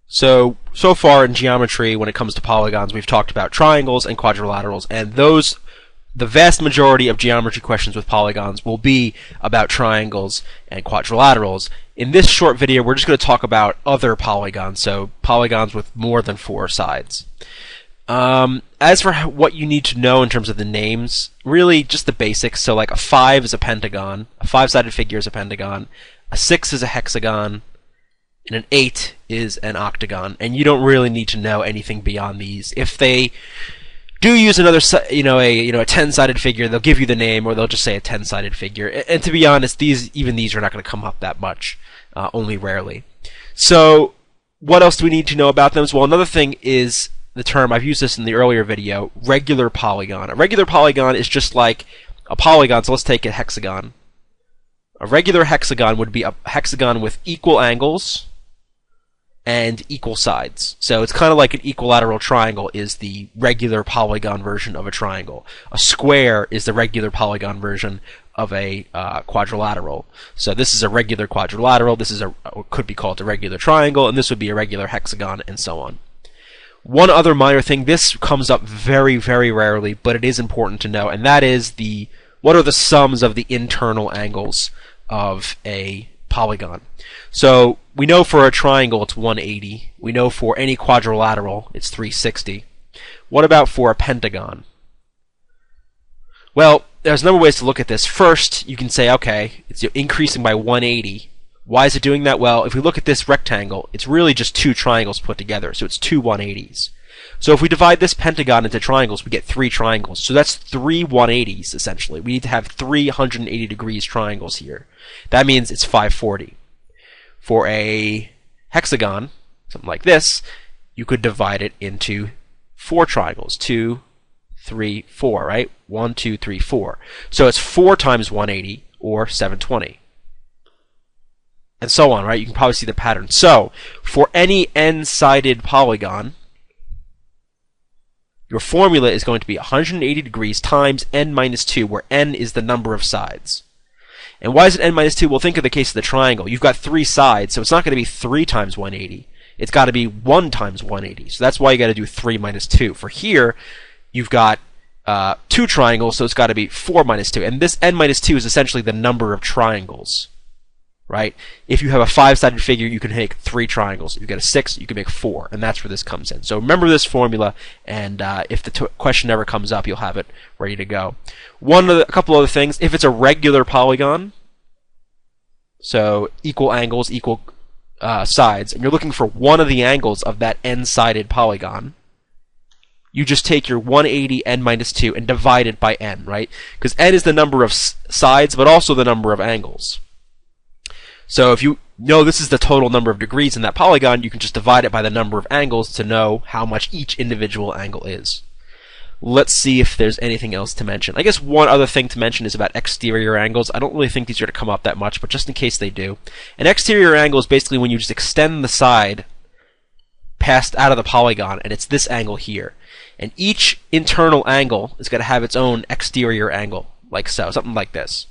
So far in geometry, when it comes to polygons, we've talked about triangles and quadrilaterals, and the vast majority of geometry questions with polygons will be about triangles and quadrilaterals. In this short video, we're just going to talk about other polygons, so polygons with more than 4 sides. As for what you need to know in terms of the names, really just the basics. So like a 5 is a pentagon, a 5-sided figure is a pentagon, a 6 is a hexagon, and an 8 is an octagon, and you don't really need to know anything beyond these. If they do use another, a 10-sided figure, they'll give you the name, or they'll just say a 10-sided figure. And to be honest, even these are not going to come up that much, only rarely. So what else do we need to know about them? Well, another thing is the term, I've used this in the earlier video, regular polygon. A regular polygon is just like a polygon, so let's take a hexagon. A regular hexagon would be a hexagon with equal angles and equal sides. So it's kind of like an equilateral triangle is the regular polygon version of a triangle. A square is the regular polygon version of a quadrilateral. So this is a regular quadrilateral, this is could be called a regular triangle, and this would be a regular hexagon, and so on. One other minor thing, this comes up very, very rarely, but it is important to know, and that is what are the sums of the internal angles of a polygon. So we know for a triangle it's 180. We know for any quadrilateral it's 360. What about for a pentagon? Well, there's a number of ways to look at this. First, you can say, okay, it's increasing by 180. Why is it doing that? Well, if we look at this rectangle, it's really just 2 triangles put together, so it's 2 180s. So if we divide this pentagon into triangles, we get 3 triangles. So that's 3 180s, essentially. We need to have 380 degrees triangles here. That means it's 540. For a hexagon, something like this, you could divide it into 4 triangles. 2, 3, 4, right? 1, 2, 3, 4. So it's 4 times 180, or 720. And so on, right? You can probably see the pattern. So, for any n-sided polygon, your formula is going to be 180 degrees times n minus 2, where n is the number of sides. And why is it n minus 2? Well, think of the case of the triangle. You've got 3 sides, so it's not going to be 3 times 180. It's got to be 1 times 180. So that's why you got to do 3 minus 2. For here, you've got 2 triangles, so it's got to be 4 minus 2. And this n minus 2 is essentially the number of triangles. Right? If you have a 5-sided figure, you can make 3 triangles. If you get a 6, you can make 4, and that's where this comes in. So remember this formula, and if the question ever comes up, you'll have it ready to go. A couple other things. If it's a regular polygon, so equal angles, equal sides, and you're looking for one of the angles of that n-sided polygon, you just take your 180 n minus 2 and divide it by n, right? Because n is the number of sides, but also the number of angles. So if you know this is the total number of degrees in that polygon, you can just divide it by the number of angles to know how much each individual angle is. Let's see if there's anything else to mention. I guess one other thing to mention is about exterior angles. I don't really think these are going to come up that much, but just in case they do. An exterior angle is basically when you just extend the side past out of the polygon, and it's this angle here. And each internal angle is going to have its own exterior angle, like so, something like this.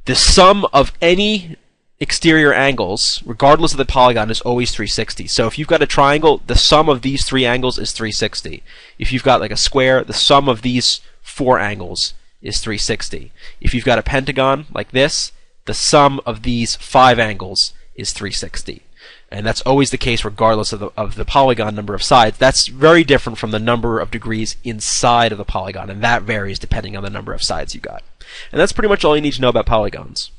The sum of any exterior angles, regardless of the polygon, is always 360. So if you've got a triangle, the sum of these 3 angles is 360. If you've got like a square, the sum of these 4 angles is 360. If you've got a pentagon like this, the sum of these 5 angles is 360. And that's always the case regardless of the polygon number of sides. That's very different from the number of degrees inside of the polygon, and that varies depending on the number of sides you got. And that's pretty much all you need to know about polygons.